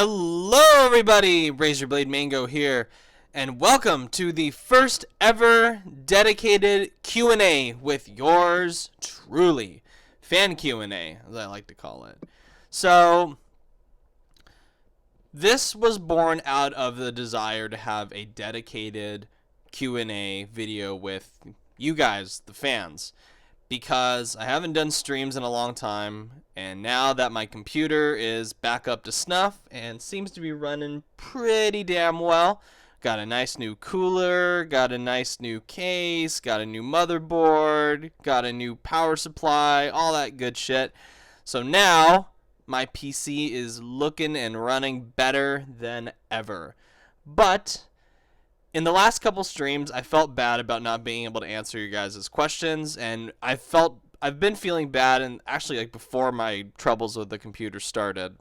Hello everybody, Razorblade Mango here, and welcome to the first ever dedicated Q&A with yours truly. Fan Q&A, as I like to call it. So, this was born out of the desire to have a dedicated Q&A video with you guys, the fans, because I haven't done streams in a long time, and now that my computer is back up to snuff and seems to be running pretty damn well, got a nice new cooler, got a nice new case, got a new motherboard, got a new power supply, all that good shit. So now my PC is looking and running better than ever. But in the last couple streams, I felt bad about not being able to answer you guys' questions, and I've been feeling bad, and actually like before my troubles with the computer started,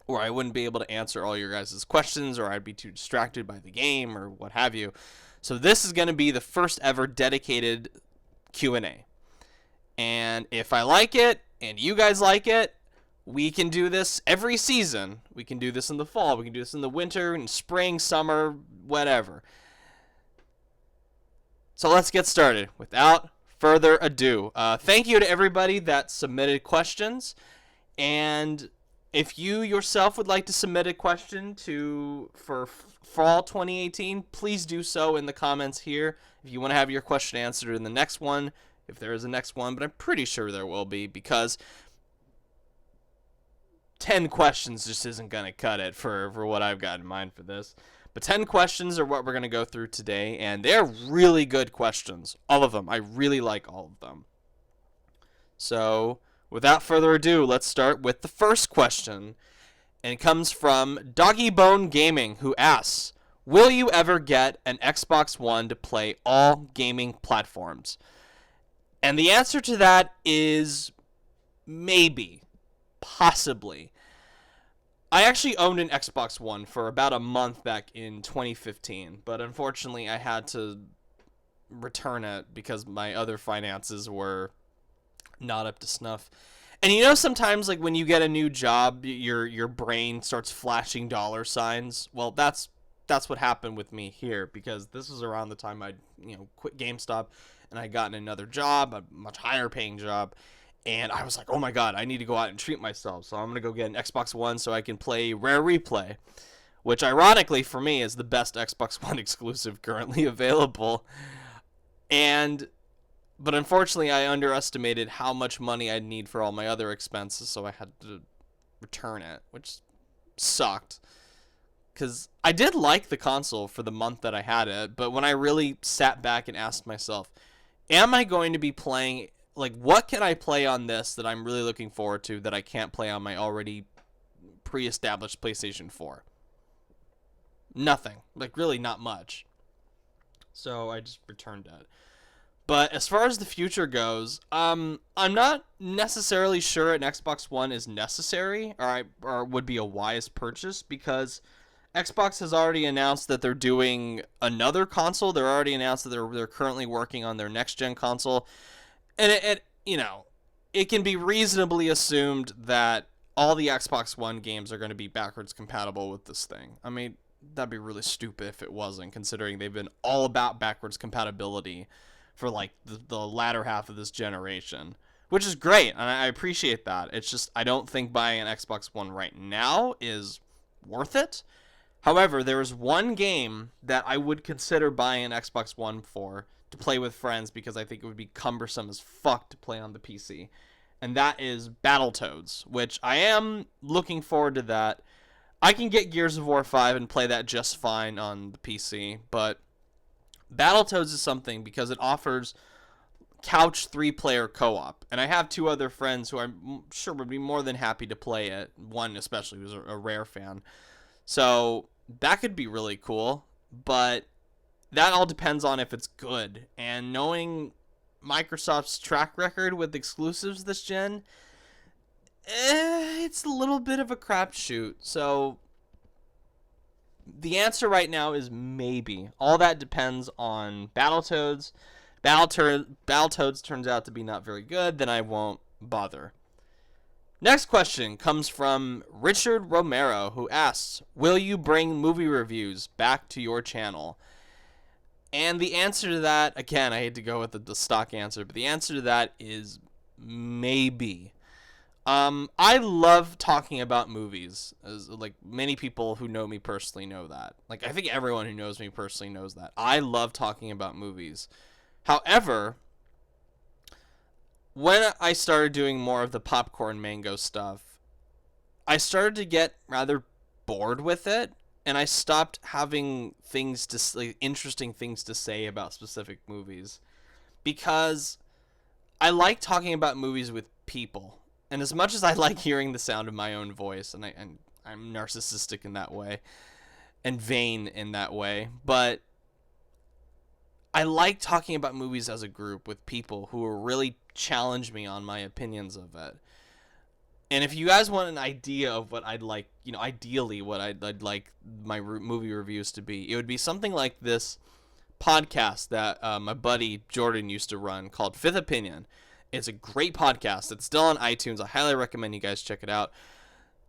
where I wouldn't be able to answer all your guys' questions, or I'd be too distracted by the game, or what have you. So this is going to be the first ever dedicated Q&A. And if I like it, and you guys like it, we can do this every season. We can do this in the fall. We can do this in the winter, and spring, summer, whatever. So let's get started. Without further ado, thank you to everybody that submitted questions. And if you yourself would like to submit a question for fall 2018, please do so in the comments here. If you want to have your question answered in the next one, if there is a next one, but I'm pretty sure there will be, because 10 questions just isn't going to cut it for what I've got in mind for this. But 10 questions are what we're going to go through today, and they're really good questions. All of them. I really like all of them. So, without further ado, let's start with the first question. And it comes from Doggybone Gaming, who asks, will you ever get an Xbox One to play all gaming platforms? And the answer to that is maybe. Possibly. I actually owned an Xbox One for about a month back in 2015, but unfortunately I had to return it because my other finances were not up to snuff. And you know, sometimes like when you get a new job, your brain starts flashing dollar signs. Well, that's what happened with me here, because this was around the time I quit GameStop and I got another job, a much higher paying job. And I was like, oh my god, I need to go out and treat myself. So I'm going to go get an Xbox One so I can play Rare Replay, which ironically for me is the best Xbox One exclusive currently available. But unfortunately I underestimated how much money I'd need for all my other expenses, so I had to return it, which sucked. Because I did like the console for the month that I had it, but when I really sat back and asked myself, am I going to be playing... like, what can I play on this that I'm really looking forward to that I can't play on my already pre-established PlayStation 4? Nothing. Like, really not much. So I just returned it. But as far as the future goes, I'm not necessarily sure an Xbox One is necessary or would be a wise purchase, because Xbox has already announced that they're doing another console. They're already announced that they're currently working on their next-gen console. And it can be reasonably assumed that all the Xbox One games are going to be backwards compatible with this thing. I mean, that'd be really stupid if it wasn't, considering they've been all about backwards compatibility for like the latter half of this generation, which is great, and I appreciate that. It's just I don't think buying an Xbox One right now is worth it. However, there is one game that I would consider buying an Xbox One for, to play with friends, because I think it would be cumbersome as fuck to play on the PC. And that is Battletoads, which I am looking forward to that. I can get Gears of War 5 and play that just fine on the PC, but Battletoads is something because it offers couch 3-player co-op. And I have 2 other friends who I'm sure would be more than happy to play it. One especially who's a Rare fan. So that could be really cool, but that all depends on if it's good. And knowing Microsoft's track record with exclusives this gen, it's a little bit of a crapshoot. So the answer right now is maybe. All that depends on Battletoads. Battletoads turns out to be not very good, then I won't bother. Next question comes from Richard Romero, who asks, will you bring movie reviews back to your channel? And the answer to that, again, I hate to go with the stock answer, but the answer to that is maybe. I love talking about movies. As, like, many people who know me personally know that. Like, I think everyone who knows me personally knows that. I love talking about movies. However, when I started doing more of the Popcorn Mango stuff, I started to get rather bored with it, and I stopped having things to like, interesting things to say about specific movies, because I like talking about movies with people. And as much as I like hearing the sound of my own voice, and I'm narcissistic in that way and vain in that way, but I like talking about movies as a group with people who will really challenge me on my opinions of it. And if you guys want an idea of what I'd like, ideally what I'd like my movie reviews to be, it would be something like this podcast that my buddy Jordan used to run called Fifth Opinion. It's a great podcast. It's still on iTunes. I highly recommend you guys check it out.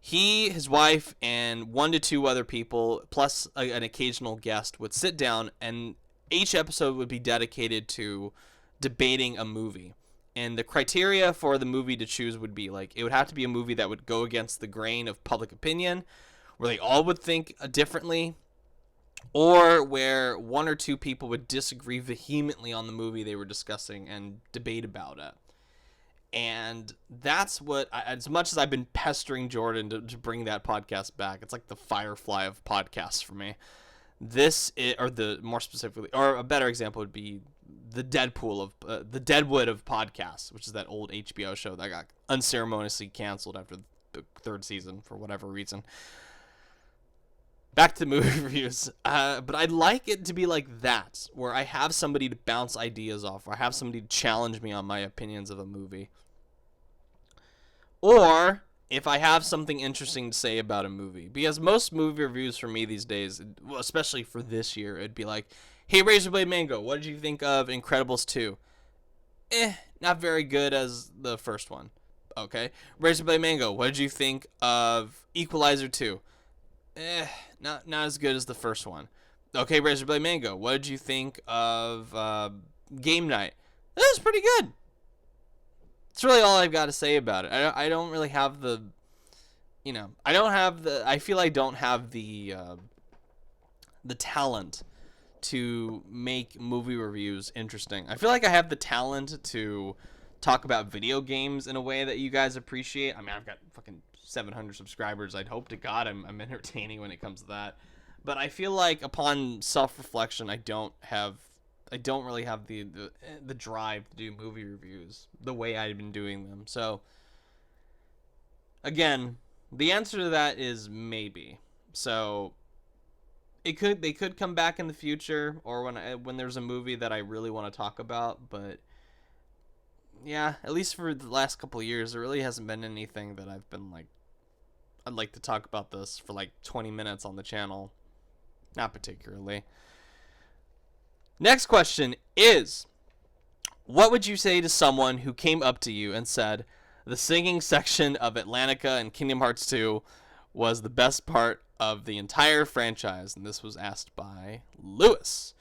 He, his wife, and 1 to 2 other people, plus an occasional guest, would sit down, and each episode would be dedicated to debating a movie. And the criteria for the movie to choose would be, like, it would have to be a movie that would go against the grain of public opinion, where they all would think differently, or where 1 or 2 people would disagree vehemently on the movie they were discussing and debate about it. And that's what, as much as I've been pestering Jordan to bring that podcast back, it's like the Firefly of podcasts for me. This is, or the more specifically, or a better example would be the the Deadwood of podcasts, which is that old HBO show that got unceremoniously canceled after the 3rd season for whatever reason. Back to movie reviews, but I'd like it to be like that, where I have somebody to bounce ideas off, or I have somebody to challenge me on my opinions of a movie. Or if I have something interesting to say about a movie. Because most movie reviews for me these days, especially for this year, it'd be like, hey, Razorblade Mango, what did you think of Incredibles 2? Not very good as the first one. Okay. Razorblade Mango, what did you think of Equalizer 2? Not as good as the first one. Okay, Razorblade Mango, what did you think of Game Night? That was pretty good. That's really all I've got to say about it. I don't really have the, I feel I don't have the talent to make movie reviews interesting. I feel like I have the talent to talk about video games in a way that you guys appreciate. I mean, I've got fucking 700 subscribers. I'd hope to God I'm entertaining when it comes to that. But I feel like upon self-reflection, I don't really have the drive to do movie reviews the way I've been doing them. So, again, the answer to that is maybe. So, they could come back in the future, or when there's a movie that I really want to talk about. But yeah, at least for the last couple of years, there really hasn't been anything that I've been like, I'd like to talk about this for like 20 minutes on the channel. Not particularly. Next question is, what would you say to someone who came up to you and said the singing section of Atlantica and Kingdom Hearts 2 was the best part of the entire franchise? And this was asked by Lewis.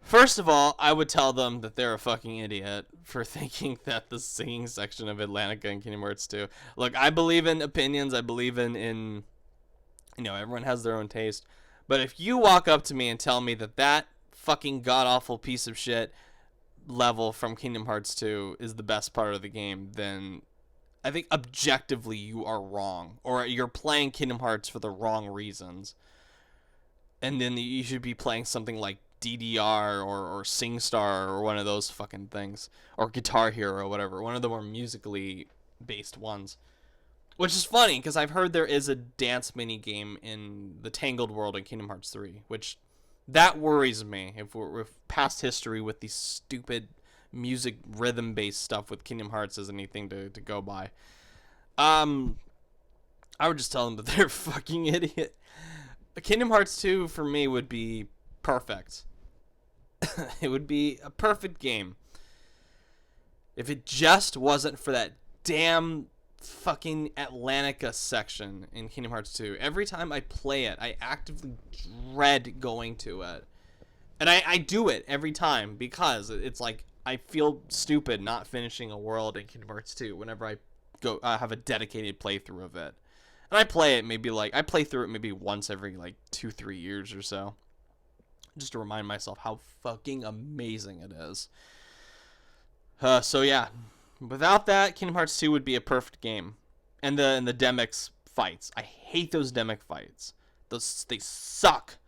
First of all, I would tell them that they're a fucking idiot for thinking that the singing section of Atlantica and Kingdom Hearts 2. Look, I believe in opinions. I believe in everyone has their own taste. But if you walk up to me and tell me that fucking god-awful piece of shit level from Kingdom Hearts 2 is the best part of the game, then I think objectively you are wrong. Or you're playing Kingdom Hearts for the wrong reasons. And then you should be playing something like DDR or SingStar or one of those fucking things. Or Guitar Hero or whatever. One of the more musically based ones. Which is funny, because I've heard there is a dance mini-game in the Tangled World in Kingdom Hearts 3. Which, that worries me, if past history with these stupid music rhythm-based stuff with Kingdom Hearts is anything to go by. I would just tell them that they're a fucking idiot. Kingdom Hearts 2, for me, would be perfect. It would be a perfect game if it just wasn't for that damn fucking Atlantica section in Kingdom Hearts 2. Every time I play it, I actively dread going to it. And I do it every time because it's like I feel stupid not finishing a world in Kingdom Hearts 2 whenever I go have a dedicated playthrough of it. And I play through it maybe once every like 2-3 years or so. Just to remind myself how fucking amazing it is. So yeah, without that, Kingdom Hearts 2 would be a perfect game. And the Demyx fights. I hate those Demyx fights. They suck.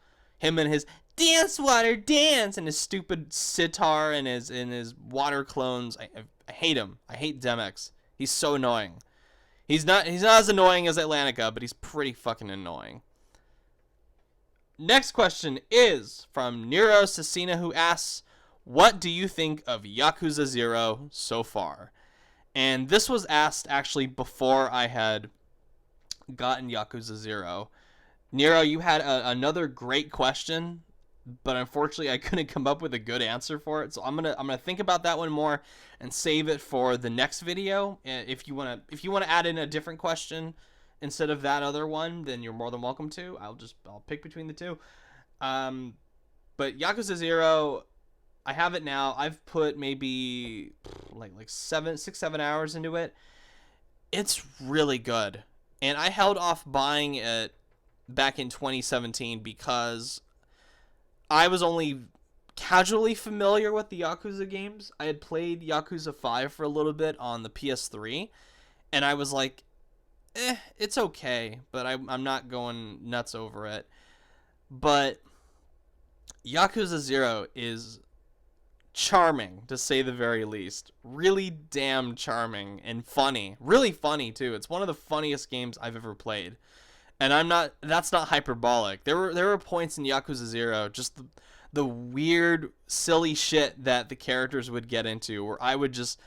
Him and his dance water dance and his stupid sitar and his water clones. I hate him. I hate Demyx. He's so annoying. He's not as annoying as Atlantica, but he's pretty fucking annoying. Next question is from Nero Cecina, who asks, what do you think of Yakuza 0 so far? And this was asked actually before I had gotten Yakuza 0. Nero, you had another great question, but unfortunately I couldn't come up with a good answer for it. So I'm gonna think about that one more and save it for the next video. If you wanna add in a different question instead of that other one, then you're more than welcome to. I'll pick between the two. But Yakuza 0, I have it now. I've put maybe like 6-7 hours into it. It's really good. And I held off buying it back in 2017 because I was only casually familiar with the Yakuza games. I had played Yakuza 5 for a little bit on the PS3, and I was like, it's okay, but I'm not going nuts over it. But Yakuza 0 is charming, to say the very least. Really damn charming and funny. Really funny, too. It's one of the funniest games I've ever played. And that's not hyperbolic. There were points in Yakuza 0, just the weird, silly shit that the characters would get into, where I would just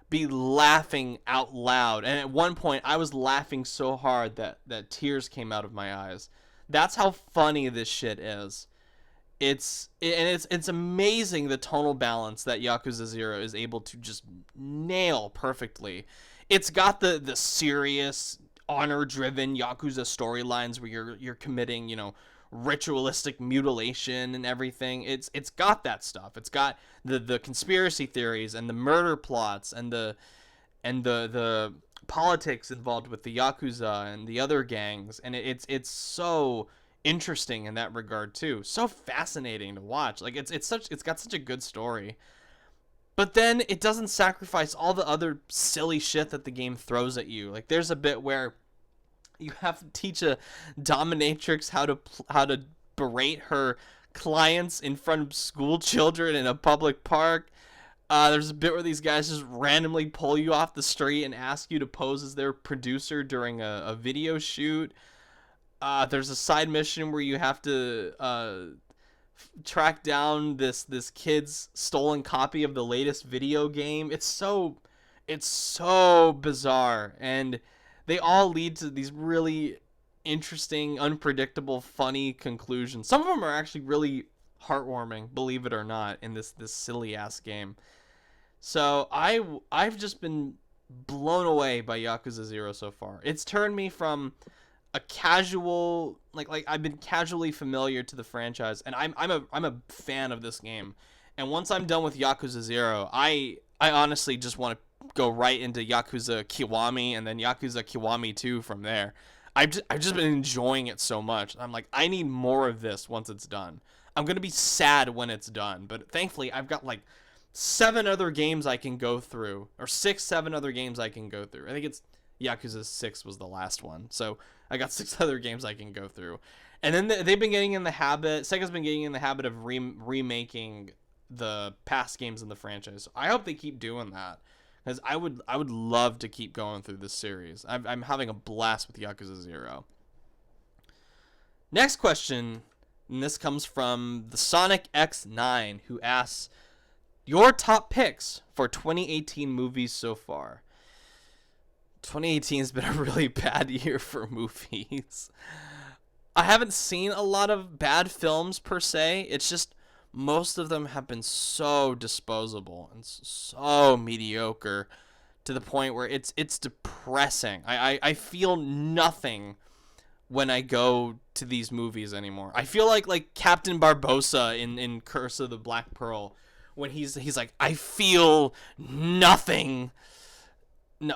be laughing out loud. And at one point, I was laughing so hard that tears came out of my eyes. That's how funny this shit is. It's amazing the tonal balance that Yakuza 0 is able to just nail perfectly. It's got the serious, honor-driven Yakuza storylines where you're committing, ritualistic mutilation and everything. It's got that stuff. It's got the conspiracy theories and the murder plots and the politics involved with the Yakuza and the other gangs, and it's so interesting in that regard too. So fascinating to watch. Like it's got such a good story. But then it doesn't sacrifice all the other silly shit that the game throws at you. Like there's a bit where you have to teach a dominatrix how to berate her clients in front of school children in a public park. There's a bit where these guys just randomly pull you off the street and ask you to pose as their producer during a video shoot. There's a side mission where you have to track down this kid's stolen copy of the latest video game. It's so bizarre, and they all lead to these really interesting, unpredictable, funny conclusions. Some of them are actually really heartwarming, believe it or not, in this silly ass game. So I've just been blown away by Yakuza 0 so far. It's turned me from a casual, like I've been casually familiar to the franchise, and I'm a fan of this game. And once I'm done with Yakuza 0, I honestly just want to go right into Yakuza Kiwami and then Yakuza Kiwami 2 from there. I've just been enjoying it so much. I'm like, I need more of this once it's done. I'm going to be sad when it's done, but thankfully I've got like 7 other games I can go through, or 6-7 other games I can go through. I think it's Yakuza 6 was the last one. So I got 6 other games I can go through. And then they've been getting in the habit, Sega's been getting in the habit of remaking the past games in the franchise. So I hope they keep doing that, because I would love to keep going through this series. I'm having a blast with Yakuza 0. Next question, and this comes from the Sonic X9, who asks, your top picks for 2018 movies so far. 2018 has been a really bad year for movies. I haven't seen a lot of bad films per se. It's just most of them have been so disposable and so mediocre to the point where it's depressing. I feel nothing when I go to these movies anymore. I feel like Captain Barbossa in Curse of the Black Pearl, when he's like, I feel nothing.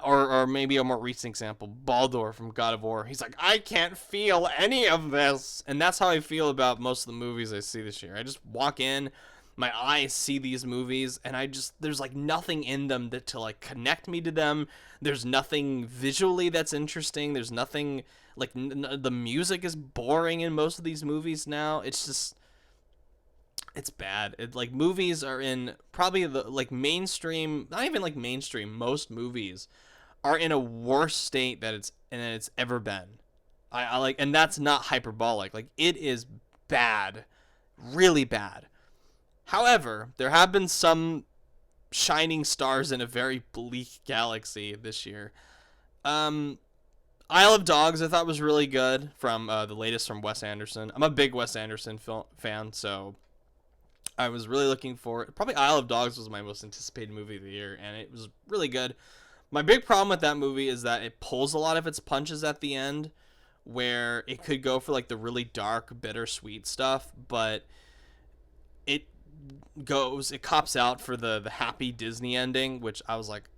Or maybe a more recent example, Baldur from God of War. He's like, I can't feel any of this. And that's how I feel about most of the movies I see this year. I just walk in, my eyes see these movies, and there's like nothing in them to like connect me to them. There's nothing visually that's interesting. There's nothing like the music is boring in most of these movies now. It's bad. Like movies are in probably the like mainstream, not even like mainstream. Most movies are in a worse state than it's ever been. I like, and that's not hyperbolic. Like it is bad, really bad. However, there have been some shining stars in a very bleak galaxy this year. Isle of Dogs I thought was really good, from the latest from Wes Anderson. I'm a big Wes Anderson fan, so I was really looking forward. Probably Isle of Dogs was my most anticipated movie of the year, and it was really good. My big problem with that movie is that it pulls a lot of its punches at the end, where it could go for like the really dark, bittersweet stuff, but it cops out for the happy Disney ending, which I was like,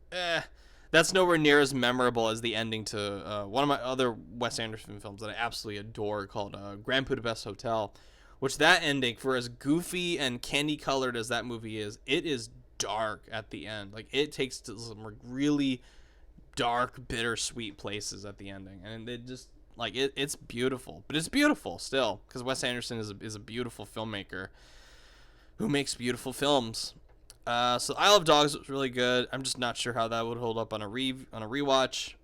that's nowhere near as memorable as the ending to one of my other Wes Anderson films that I absolutely adore, called Grand Budapest Hotel, which that ending, for as goofy and candy colored as that movie is, it is dark at the end. Like it takes to some really dark, bittersweet places at the ending, and it just like it's beautiful. But it's beautiful still, because Wes Anderson is a beautiful filmmaker who makes beautiful films. So Isle of Dogs was really good. I'm just not sure how that would hold up on a rewatch.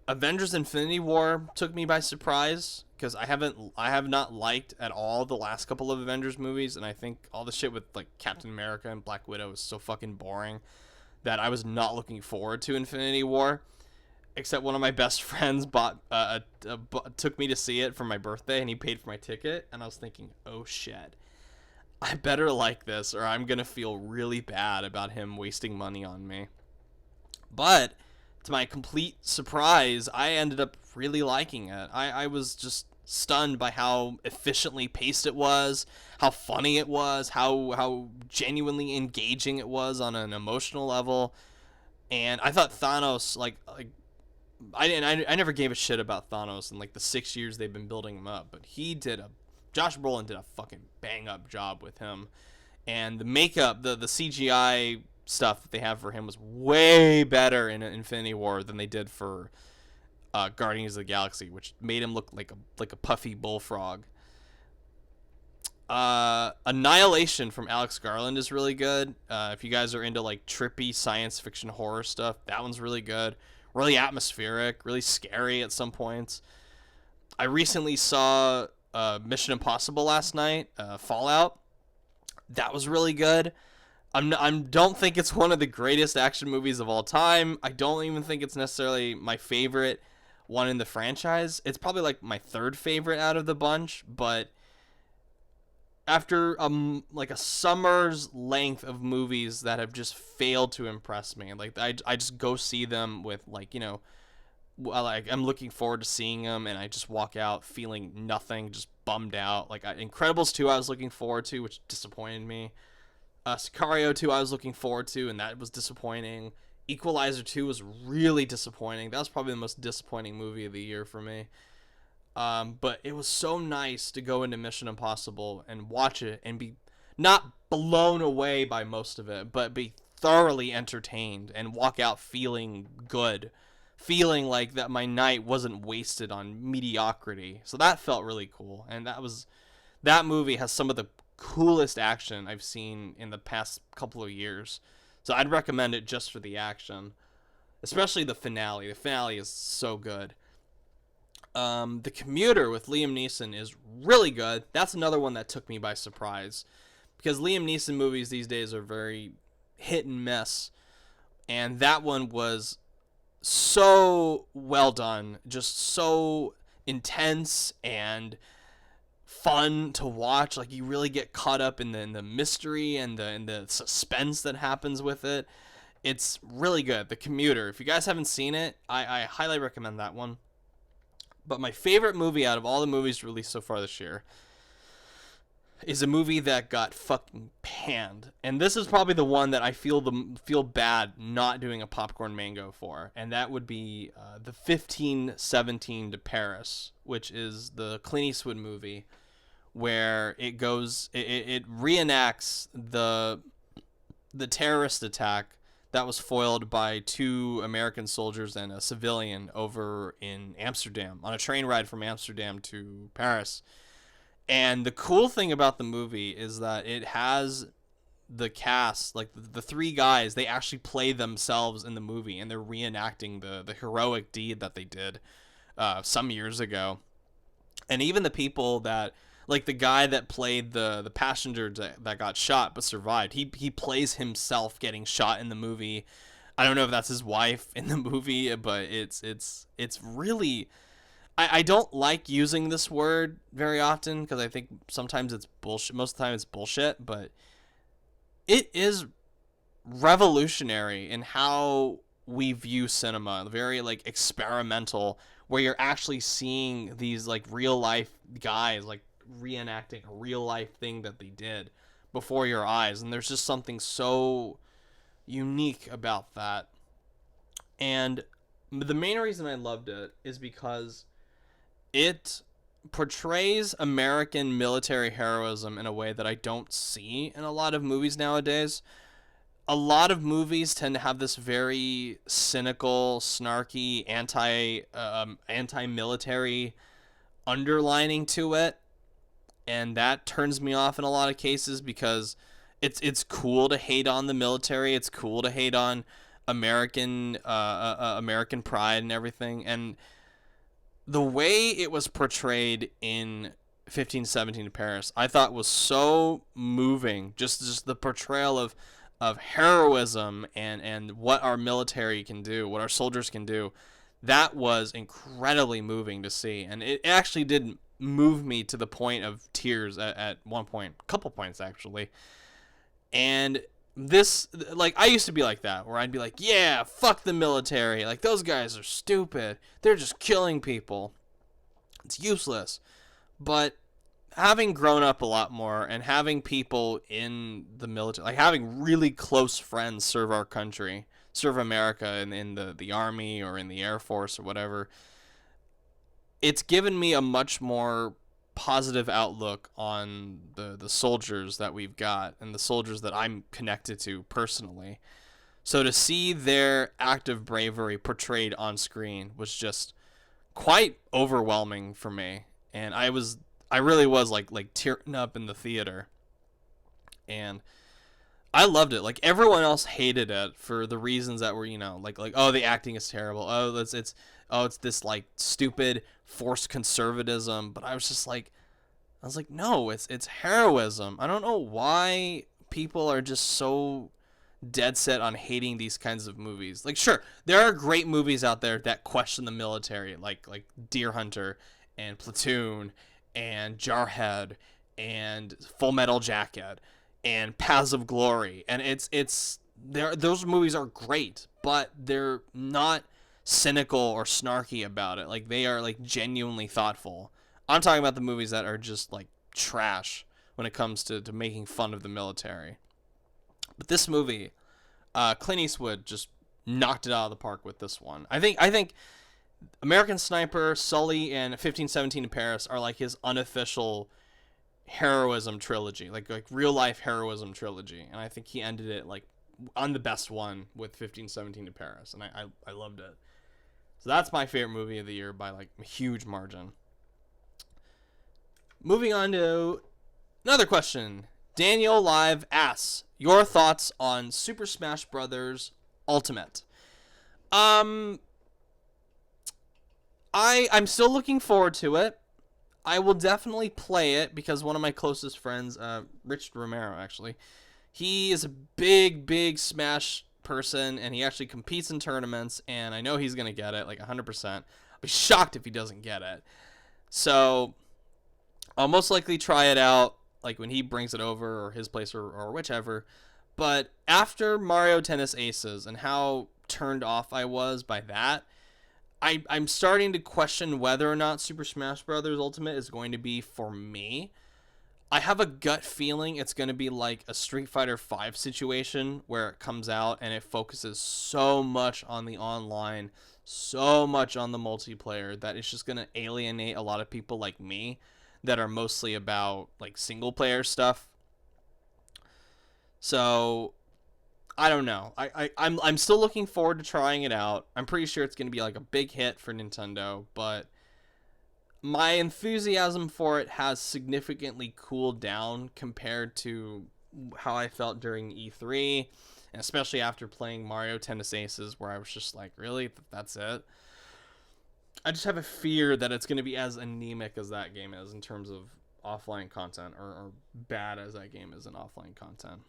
Avengers: Infinity War took me by surprise, because I have not liked at all the last couple of Avengers movies, and I think all the shit with like Captain America and Black Widow is so fucking boring that I was not looking forward to Infinity War. Except one of my best friends took me to see it for my birthday, and he paid for my ticket, and I was thinking, oh shit, I better like this, or I'm gonna feel really bad about him wasting money on me. But to my complete surprise, I ended up really liking it. I was just stunned by how efficiently paced it was, how funny it was, how genuinely engaging it was on an emotional level. And I thought Thanos, I never gave a shit about Thanos in like the 6 years they've been building him up, but Josh Brolin did a fucking bang up job with him, and the makeup, the CGI stuff that they have for him was way better in Infinity War than they did for Guardians of the Galaxy, which made him look like a puffy bullfrog. Annihilation from Alex Garland is really good. If you guys are into like trippy science fiction horror stuff, that one's really good. Really atmospheric, really scary at some points. I recently saw Mission Impossible last night, Fallout. That was really good. Don't think it's one of the greatest action movies of all time. I don't even think it's necessarily my favorite one in the franchise. It's probably like my third favorite out of the bunch, but after like a summer's length of movies that have just failed to impress me, like I just go see them with like, you know, like I'm looking forward to seeing them, and I just walk out feeling nothing, just bummed out. Like Incredibles 2 I was looking forward to, which disappointed me. Sicario 2 I was looking forward to, and that was disappointing. Equalizer 2 was really disappointing. That was probably the most disappointing movie of the year for me. But it was so nice to go into Mission Impossible and watch it and be not blown away by most of it, but be thoroughly entertained and walk out feeling good, feeling like that my night wasn't wasted on mediocrity. So that felt really cool, and that movie has some of the coolest action I've seen in the past couple of years. So I'd recommend it just for the action, especially the finale. The finale is so good. The Commuter with Liam Neeson is really good. That's another one that took me by surprise, because Liam Neeson movies these days are very hit and miss, and that one was so well done, just so intense and fun to watch. Like, you really get caught up in the mystery and the suspense that happens with it. It's really good. The Commuter. If you guys haven't seen it, I highly recommend that one. But my favorite movie out of all the movies released so far this year is a movie that got fucking panned. And this is probably the one that I feel bad not doing a popcorn mango for. And that would be the 1517 to Paris, which is the Clint Eastwood movie where it reenacts the terrorist attack that was foiled by 2 American soldiers and a civilian over in Amsterdam on a train ride from Amsterdam to Paris. And the cool thing about the movie is that it has the cast, like the 3 guys, they actually play themselves in the movie, and they're reenacting the heroic deed that they did some years ago. And even the people that, like the guy that played the passenger that got shot but survived, he plays himself getting shot in the movie. I don't know if that's his wife in the movie, but it's really, I don't like using this word very often because I think sometimes it's bullshit. Most of the time it's bullshit, but it is revolutionary in how we view cinema. Very like experimental, where you're actually seeing these like real life guys like reenacting a real life thing that they did before your eyes, and there's just something so unique about that. And the main reason I loved it is because it portrays American military heroism in a way that I don't see in a lot of movies nowadays. A lot of movies tend to have this very cynical, snarky, anti-military underlining to it, and that turns me off in a lot of cases because it's cool to hate on the military. It's cool to hate on American pride and everything. And the way it was portrayed in 1517 to Paris, I thought was so moving. Just the portrayal of heroism and what our military can do, what our soldiers can do. That was incredibly moving to see, and it actually did move me to the point of tears at one point, a couple points actually. And this, like, I used to be like that, where I'd be like, yeah, fuck the military, like, those guys are stupid, they're just killing people, it's useless. But having grown up a lot more and having people in the military, like having really close friends serve our country, serve America in the Army or in the Air Force or whatever, it's given me a much more positive outlook on the soldiers that we've got and the soldiers that I'm connected to personally. So to see their act of bravery portrayed on screen was just quite overwhelming for me. And I really was like tearing up in the theater. And I loved it. Like, everyone else hated it for the reasons that were, like oh, the acting is terrible. Oh, it's this like stupid forced conservatism. But I was like, no, it's heroism. I don't know why people are just so dead set on hating these kinds of movies. Like, sure, there are great movies out there that question the military, like Deer Hunter and Platoon and Jarhead and Full Metal Jacket and Paths of Glory, and those movies are great, but they're not cynical or snarky about it. Like, they are like genuinely thoughtful. I'm talking about the movies that are just like trash when it comes to making fun of the military. But this movie, Clint Eastwood just knocked it out of the park with this one. I think American Sniper, Sully, and 1517 in Paris are like his unofficial heroism trilogy, like real life heroism trilogy, and I think he ended it like on the best one with 1517 to Paris, and I loved it. So that's my favorite movie of the year by like a huge margin. Moving on to another question. Daniel Live asks, your thoughts on Super Smash Brothers Ultimate. I'm still looking forward to it. I will definitely play it because one of my closest friends, Rich Romero, actually, he is a big Smash person, and he actually competes in tournaments, and I know he's going to get it, like 100%. I'll be shocked if he doesn't get it. So I'll most likely try it out like when he brings it over or his place or whichever. But after Mario Tennis Aces and how turned off I was by that, I'm starting to question whether or not Super Smash Bros. Ultimate is going to be for me. I have a gut feeling it's going to be like a Street Fighter V situation where it comes out and it focuses so much on the online, so much on the multiplayer that it's just going to alienate a lot of people like me that are mostly about like single player stuff. So I don't know. I'm still looking forward to trying it out. I'm pretty sure it's going to be like a big hit for Nintendo, but my enthusiasm for it has significantly cooled down compared to how I felt during E3, and especially after playing Mario Tennis Aces, where I was just like, really? That's it? I just have a fear that it's going to be as anemic as that game is in terms of offline content, or bad as that game is in offline content.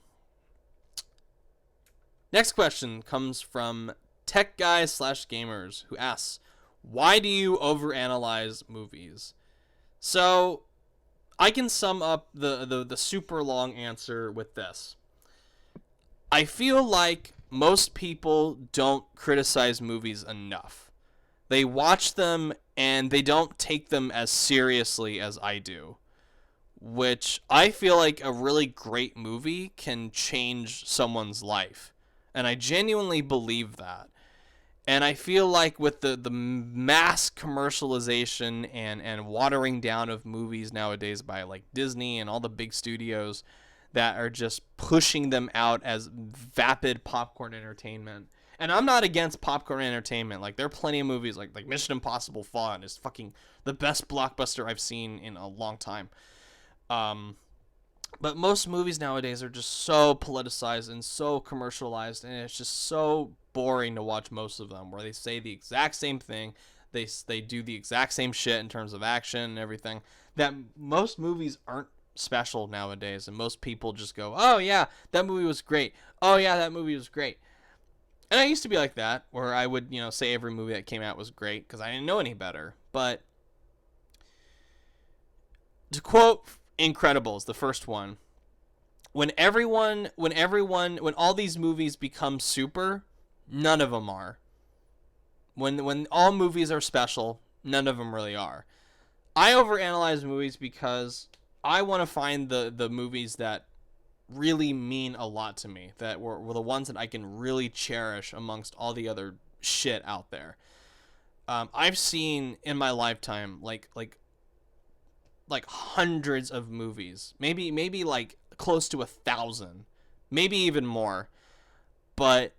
Next question comes from Tech Guys / Gamers, who asks, why do you overanalyze movies? So I can sum up the super long answer with this. I feel like most people don't criticize movies enough. They watch them and they don't take them as seriously as I do, which I feel like a really great movie can change someone's life. And I genuinely believe that. And I feel like with the mass commercialization and watering down of movies nowadays by like Disney and all the big studios that are just pushing them out as vapid popcorn entertainment. And I'm not against popcorn entertainment. Like there are plenty of movies like Mission Impossible Fallout is fucking the best blockbuster I've seen in a long time. But most movies nowadays are just so politicized and so commercialized, and it's just so boring to watch most of them, where they say the exact same thing, they do the exact same shit in terms of action and everything, that most movies aren't special nowadays, and most people just go, oh yeah, that movie was great. Oh yeah, that movie was great. And I used to be like that, where I would, say every movie that came out was great, because I didn't know any better. But to quote Incredibles, the first one, when all these movies become super, none of them are. When all movies are special, none of them really are. I overanalyze movies because I want to find the movies that really mean a lot to me, that were the ones that I can really cherish amongst all the other shit out there. I've seen in my lifetime like hundreds of movies, maybe like close to 1,000, maybe even more. But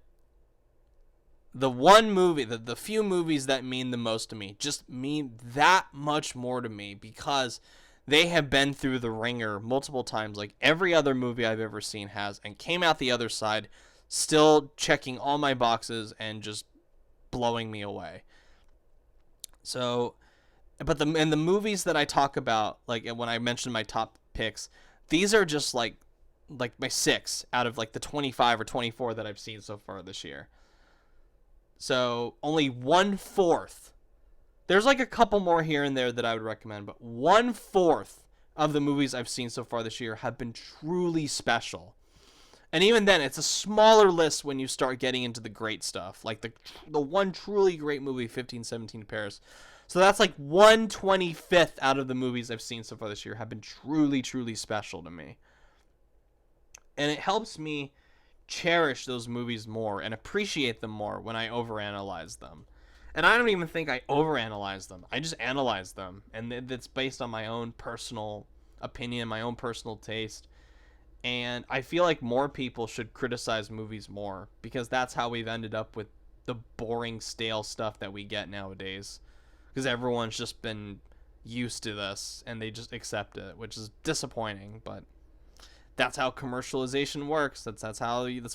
the one movie, the few movies that mean the most to me, just mean that much more to me because they have been through the ringer multiple times, like every other movie I've ever seen has, and came out the other side still checking all my boxes and just blowing me away. So, but the movies that I talk about, like when I mentioned my top picks, these are just like my 6 out of like the 25 or 24 that I've seen so far this year. So only 1/4. There's like a couple more here and there that I would recommend, but 1/4 of the movies I've seen so far this year have been truly special. And even then, it's a smaller list when you start getting into the great stuff, like the one truly great movie, 15/17 Paris. So that's like 1/25 out of the movies I've seen so far this year have been truly, truly special to me. And it helps me cherish those movies more and appreciate them more when I overanalyze them. And I don't even think I overanalyze them. I just analyze them. And it's based on my own personal opinion, my own personal taste. And I feel like more people should criticize movies more, because that's how we've ended up with the boring, stale stuff that we get nowadays. Because everyone's just been used to this and they just accept it, which is disappointing, but that's how commercialization works. That's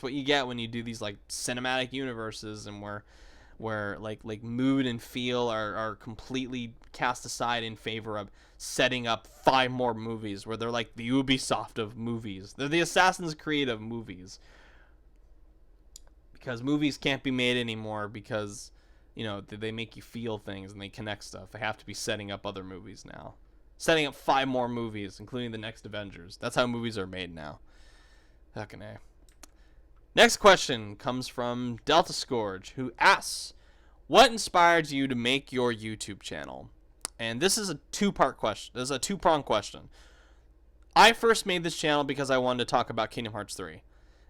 what you get when you do these like cinematic universes, and where like mood and feel are completely cast aside in favor of setting up 5 more movies, where they're like the Ubisoft of movies. They're the Assassin's Creed of movies. Because movies can't be made anymore because they make you feel things and they connect stuff. They have to be setting up other movies now. setting up 5 more movies, including the next Avengers. That's how movies are made now. Fucking A. Next question comes from Delta Scourge, who asks, what inspired you to make your YouTube channel? And this is a two-part question. This is a two-pronged question. I first made this channel because I wanted to talk about Kingdom Hearts 3.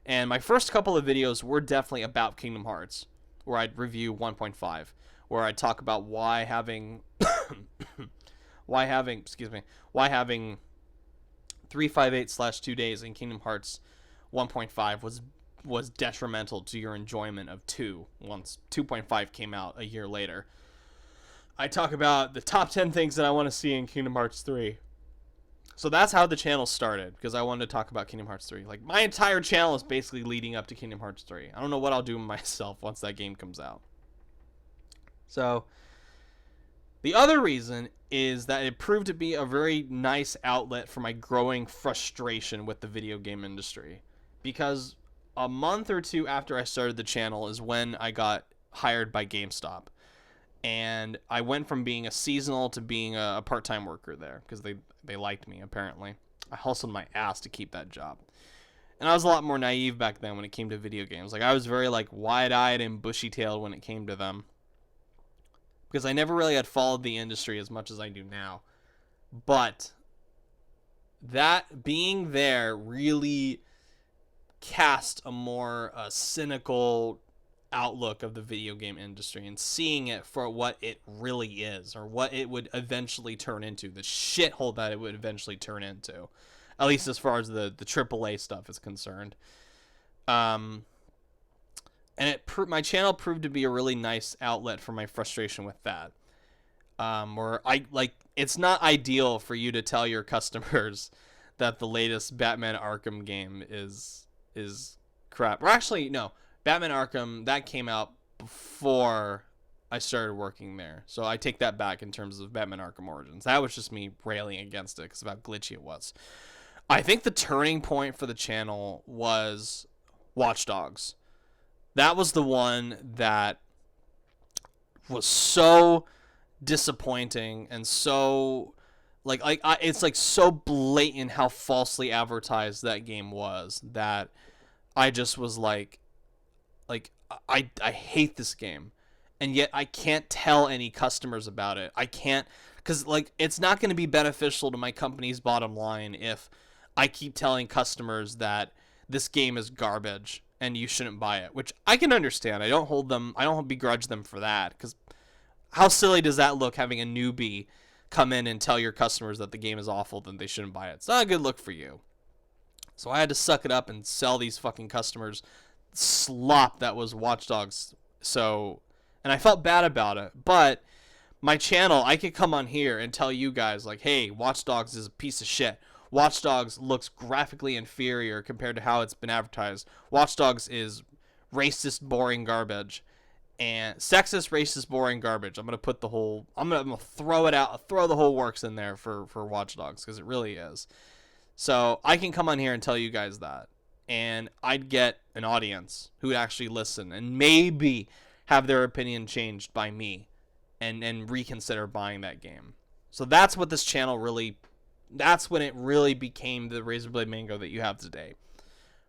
And my first couple of videos were definitely about Kingdom Hearts, where I'd review 1.5, where I'd talk about why having 358/2 days in Kingdom Hearts 1.5 was detrimental to your enjoyment of 2 once 2.5 came out a year later. I talk about the top 10 things that I want to see in Kingdom Hearts 3. So that's how the channel started, because I wanted to talk about Kingdom Hearts 3. Like, my entire channel is basically leading up to Kingdom Hearts 3. I don't know what I'll do myself once that game comes out. So, the other reason is that it proved to be a very nice outlet for my growing frustration with the video game industry. Because a month or two after I started the channel is when I got hired by GameStop. And I went from being a seasonal to being a part-time worker there, because they liked me, apparently. I hustled my ass to keep that job. And I was a lot more naive back then when it came to video games. Like, I was very, like, wide-eyed and bushy-tailed when it came to them, because I never really had followed the industry as much as I do now. But that being there really cast a more cynical outlook of the video game industry, and seeing it for what it really is, or what it would eventually turn into, the shithole that it would eventually turn into, at least as far as the AAA stuff is concerned. And my channel proved to be a really nice outlet for my frustration with that. Where it's not ideal for you to tell your customers that the latest Batman Arkham game is crap. Or actually, no. Batman Arkham, that came out before I started working there. So I take that back in terms of Batman Arkham Origins. That was just me railing against it because of how glitchy it was. I think the turning point for the channel was Watch Dogs. That was the one that was so disappointing and so it's like so blatant how falsely advertised that game was, that I just was like I hate this game, and yet I can't tell any customers about it. I can't, because like it's not going to be beneficial to my company's bottom line if I keep telling customers that this game is garbage and you shouldn't buy it, which I can understand. I don't begrudge them for that, because how silly does that look, having a newbie come in and tell your customers that the game is awful, then they shouldn't buy it. It's not a good look for you. So I had to suck it up and sell these fucking customers slop that was Watch Dogs. So, and I felt bad about it, but my channel, I could come on here and tell you guys, like, hey, Watch Dogs is a piece of shit. Watch Dogs looks graphically inferior compared to how it's been advertised. Watch Dogs is racist, boring garbage. And sexist, racist, boring garbage. I'm gonna throw it out, throw the whole works in there for Watch Dogs, because it really is. So I can come on here and tell you guys that, and I'd get an audience who would actually listen and maybe have their opinion changed by me, and reconsider buying that game. So that's what this channel really, that's when it really became the Razorblade Mango that you have today,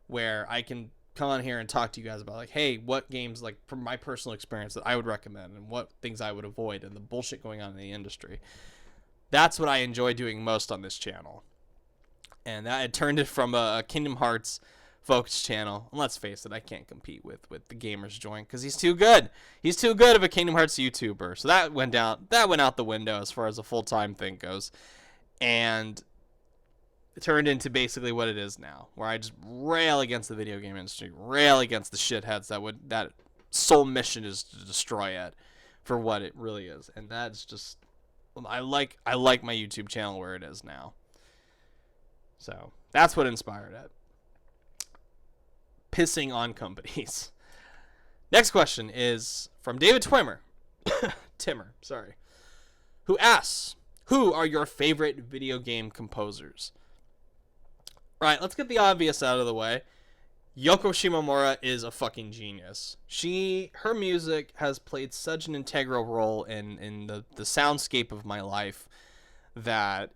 where I can come on here and talk to you guys about, like, hey, what games, like, from my personal experience, that I would recommend, and what things I would avoid, and the bullshit going on in the industry. That's what I enjoy doing most on this channel. And that had turned it from a Kingdom Hearts focused channel. And let's face it, I can't compete with the Gamers Joint, because he's too good. He's too good of a Kingdom Hearts YouTuber. So that went out the window as far as a full-time thing goes. And it turned into basically what it is now, where I just rail against the video game industry, rail against the shitheads that sole mission is to destroy it for what it really is. And that's just, I like my YouTube channel where it is now. So that's what inspired it. Pissing on companies. Next question is from David Timmer, who asks, who are your favorite video game composers? Right, let's get the obvious out of the way. Yoko Shimomura is a fucking genius. Her music has played such an integral role in the soundscape of my life that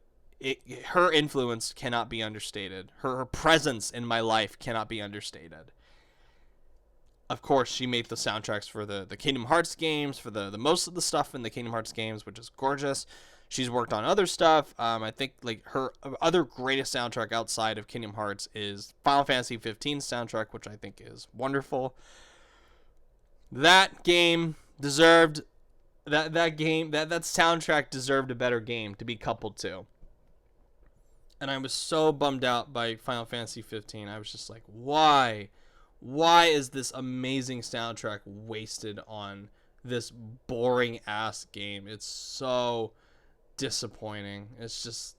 Her influence cannot be understated. Her presence in my life cannot be understated. Of course, she made the soundtracks for the Kingdom Hearts games, for the most of the stuff in the Kingdom Hearts games, which is gorgeous. She's worked on other stuff. I think like her other greatest soundtrack outside of Kingdom Hearts is Final Fantasy 15 soundtrack, which I think is wonderful. That game deserved that soundtrack deserved a better game to be coupled to. And I was so bummed out by Final Fantasy 15. I was just like, why? Why is this amazing soundtrack wasted on this boring ass game? It's so disappointing. It's just,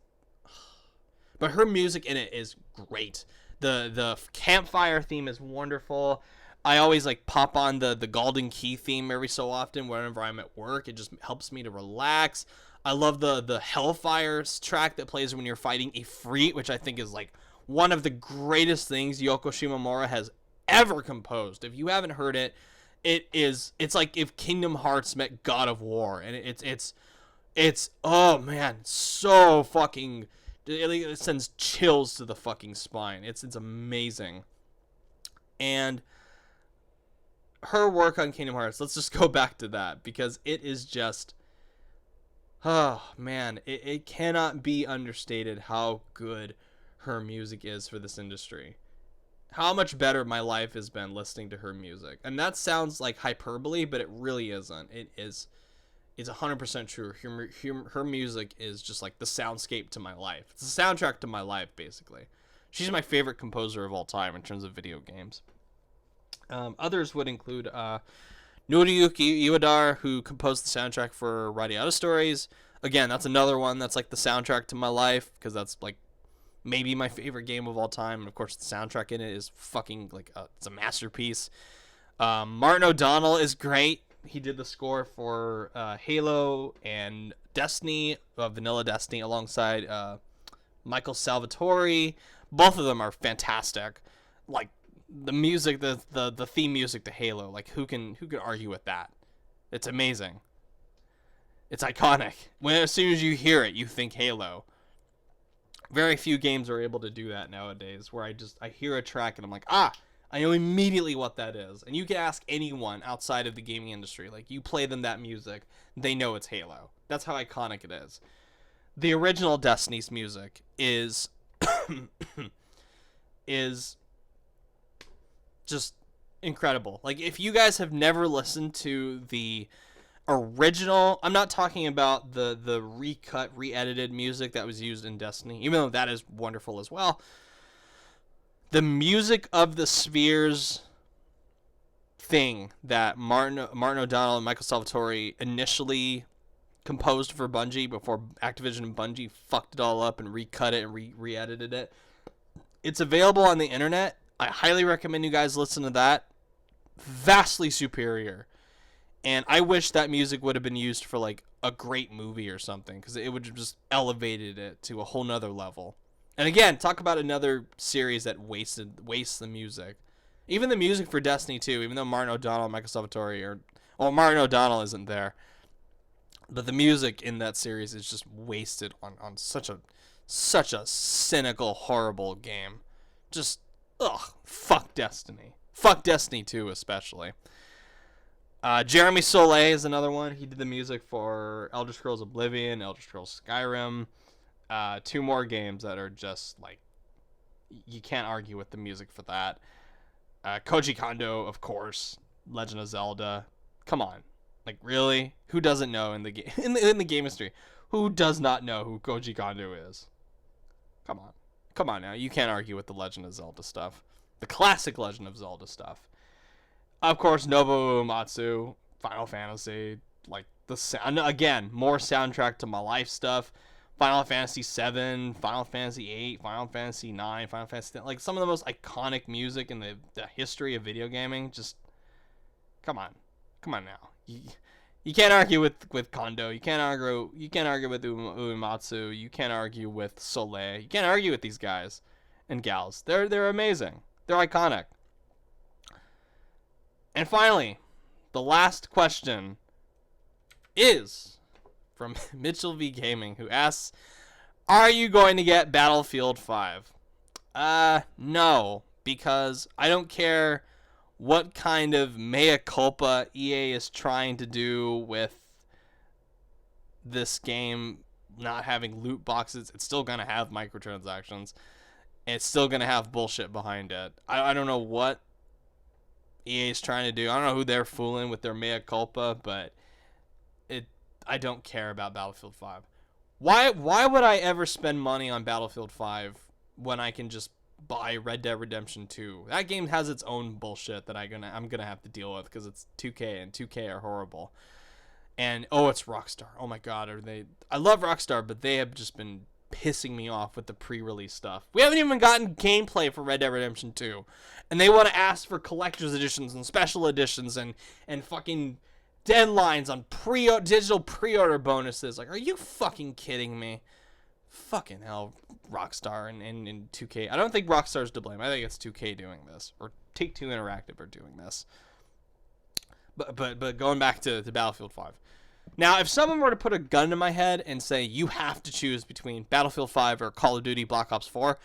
but her music in it is great. The campfire theme is wonderful. I always like pop on the Golden Key theme every so often whenever I'm at work. It just helps me to relax. I love the Hellfire track that plays when you're fighting Ifrit, which I think is like one of the greatest things Yoko Shimomura has ever composed. If you haven't heard it, it's like if Kingdom Hearts met God of War, and it's oh man, so fucking, it sends chills to the fucking spine. It's amazing. And her work on Kingdom Hearts, let's just go back to that, because it is just, oh man, it cannot be understated how good her music is for this industry. How much better my life has been listening to her music. And that sounds like hyperbole, but it really isn't. It's 100% true. Her music is just like the soundscape to my life. It's the soundtrack to my life, basically. She's my favorite composer of all time in terms of video games. Others would include Noriyuki Iwadare, who composed the soundtrack for Radiata Stories. Again, that's another one that's like the soundtrack to my life, because that's like maybe my favorite game of all time. And of course, the soundtrack in it is fucking like it's a masterpiece. Martin O'Donnell is great. He did the score for Halo and Destiny, Vanilla Destiny, alongside Michael Salvatore. Both of them are fantastic. Like the music, the theme music to Halo. Like who can argue with that? It's amazing. It's iconic. As soon as you hear it, you think Halo. Very few games are able to do that nowadays, where I hear a track and I'm like, I know immediately what that is. And you can ask anyone outside of the gaming industry, like you play them that music, they know it's Halo. That's how iconic it is. The original Destiny's music is is just incredible. Like if you guys have never listened to the original, I'm not talking about the recut, re-edited music that was used in Destiny, even though that is wonderful as well. The music of the Spheres thing that Martin O'Donnell and Michael Salvatore initially composed for Bungie before Activision and Bungie fucked it all up and recut it and re-edited it. It's available on the internet. I highly recommend you guys listen to that. Vastly superior. And I wish that music would have been used for like a great movie or something, because it would have just elevated it to a whole nother level. And again, talk about another series that wastes the music. Even the music for Destiny 2, even though Martin O'Donnell and Michael Salvatore Martin O'Donnell isn't there, but the music in that series is just wasted on such a cynical, horrible game. Just fuck Destiny. Fuck Destiny 2 especially. Jeremy Soule is another one. He did the music for Elder Scrolls Oblivion, Elder Scrolls Skyrim. Two more games that are just like, you can't argue with the music for that. Koji Kondo, of course. Legend of Zelda. Come on, like really? Who doesn't know in the game in the game history? Who does not know who Koji Kondo is? Come on now. You can't argue with the Legend of Zelda stuff, the classic Legend of Zelda stuff. Of course, Nobuo Uematsu, Final Fantasy, like the sound again, more soundtrack to my life stuff. Final Fantasy 7, Final Fantasy 8, Final Fantasy 9, Final Fantasy 10, like some of the most iconic music in the history of video gaming. Just come on now. You can't argue with Kondo. You can't argue with Uematsu. You can't argue with Soleil. You can't argue with these guys and gals. They're amazing. They're iconic. And finally, the last question is from Mitchell V Gaming, who asks, Are you going to get Battlefield 5? No, because I don't care what kind of mea culpa EA is trying to do with this game not having loot boxes. It's still going to have microtransactions. It's still going to have bullshit behind it. I don't know what EA is trying to do. I don't know who they're fooling with their mea culpa, but I don't care about Battlefield 5. Why would I ever spend money on Battlefield 5 when I can just buy Red Dead Redemption 2? That game has its own bullshit that I'm gonna have to deal with because it's 2K and 2K are horrible. And it's Rockstar. Oh my god, I love Rockstar, but they have just been pissing me off with the pre-release stuff. We haven't even gotten gameplay for Red Dead Redemption 2. And they want to ask for collector's editions and special editions and fucking deadlines on digital pre-order bonuses. Like, are you fucking kidding me? Fucking hell, Rockstar and 2K. I don't think Rockstar's to blame. I think it's 2K doing this, or Take-Two Interactive are doing this. But going back to Battlefield 5. Now, if someone were to put a gun to my head and say you have to choose between Battlefield 5 or Call of Duty Black Ops 4,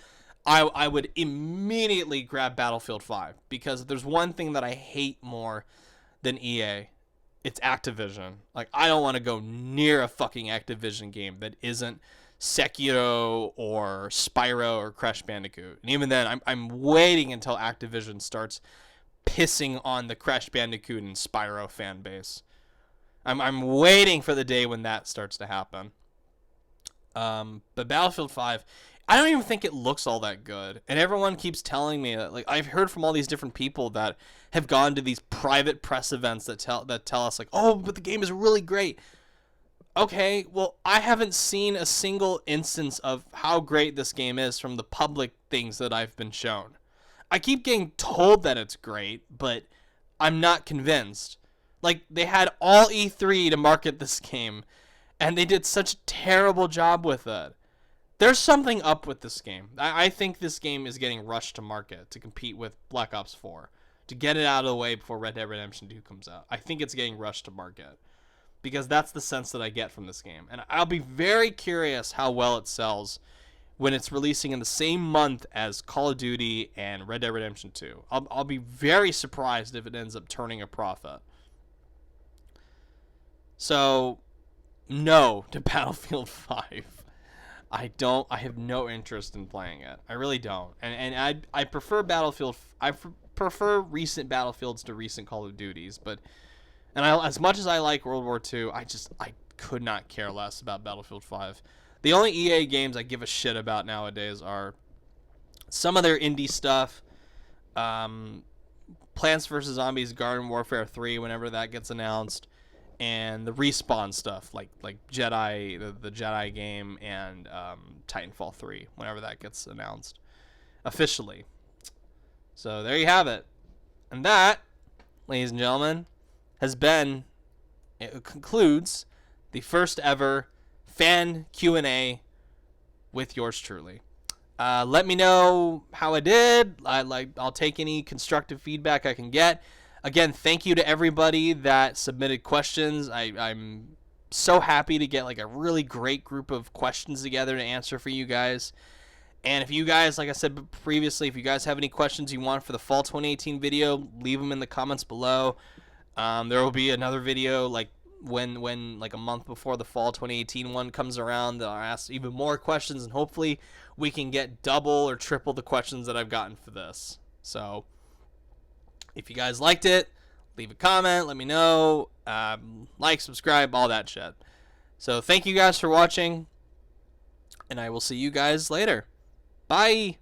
I would immediately grab Battlefield 5, because if there's one thing that I hate more than EA, it's Activision. Like, I don't want to go near a fucking Activision game that isn't Sekiro or Spyro or Crash Bandicoot. And even then, I'm waiting until Activision starts pissing on the Crash Bandicoot and Spyro fan base. I'm waiting for the day when that starts to happen. But Battlefield 5, I don't even think it looks all that good. And everyone keeps telling me that, like, I've heard from all these different people that have gone to these private press events that tell us, like, oh, but the game is really great. Okay, well, I haven't seen a single instance of how great this game is from the public things that I've been shown. I keep getting told that it's great, but I'm not convinced. Like, they had all E3 to market this game, and they did such a terrible job with it. There's something up with this game. I think this game is getting rushed to market to compete with Black Ops 4, to get it out of the way before Red Dead Redemption 2 comes out. I think it's getting rushed to market, because that's the sense that I get from this game. And I'll be very curious how well it sells when it's releasing in the same month as Call of Duty and Red Dead Redemption 2. I'll be very surprised if it ends up turning a profit. So, no to Battlefield 5. I have no interest in playing it. I really don't. And I prefer Battlefield. I prefer recent Battlefields to recent Call of Duties. As much as I like World War II, I could not care less about Battlefield 5. The only EA games I give a shit about nowadays are some of their indie stuff. Plants vs. Zombies Garden Warfare 3, whenever that gets announced. And the Respawn stuff, like Jedi, the Jedi game, and Titanfall 3, whenever that gets announced officially. So there you have it. And that, ladies and gentlemen, it concludes the first ever fan Q&A with yours truly. Let me know how I did. I'll take any constructive feedback I can get. Again, thank you to everybody that submitted questions. I'm so happy to get like a really great group of questions together to answer for you guys. And if you guys, like I said previously, if you guys have any questions you want for the fall 2018 video, leave them in the comments below. There will be another video like when like a month before the fall 2018 one comes around that I'll ask even more questions, and hopefully we can get double or triple the questions that I've gotten for this. So if you guys liked it, leave a comment, let me know, like, subscribe, all that shit. So thank you guys for watching, and I will see you guys later. Bye!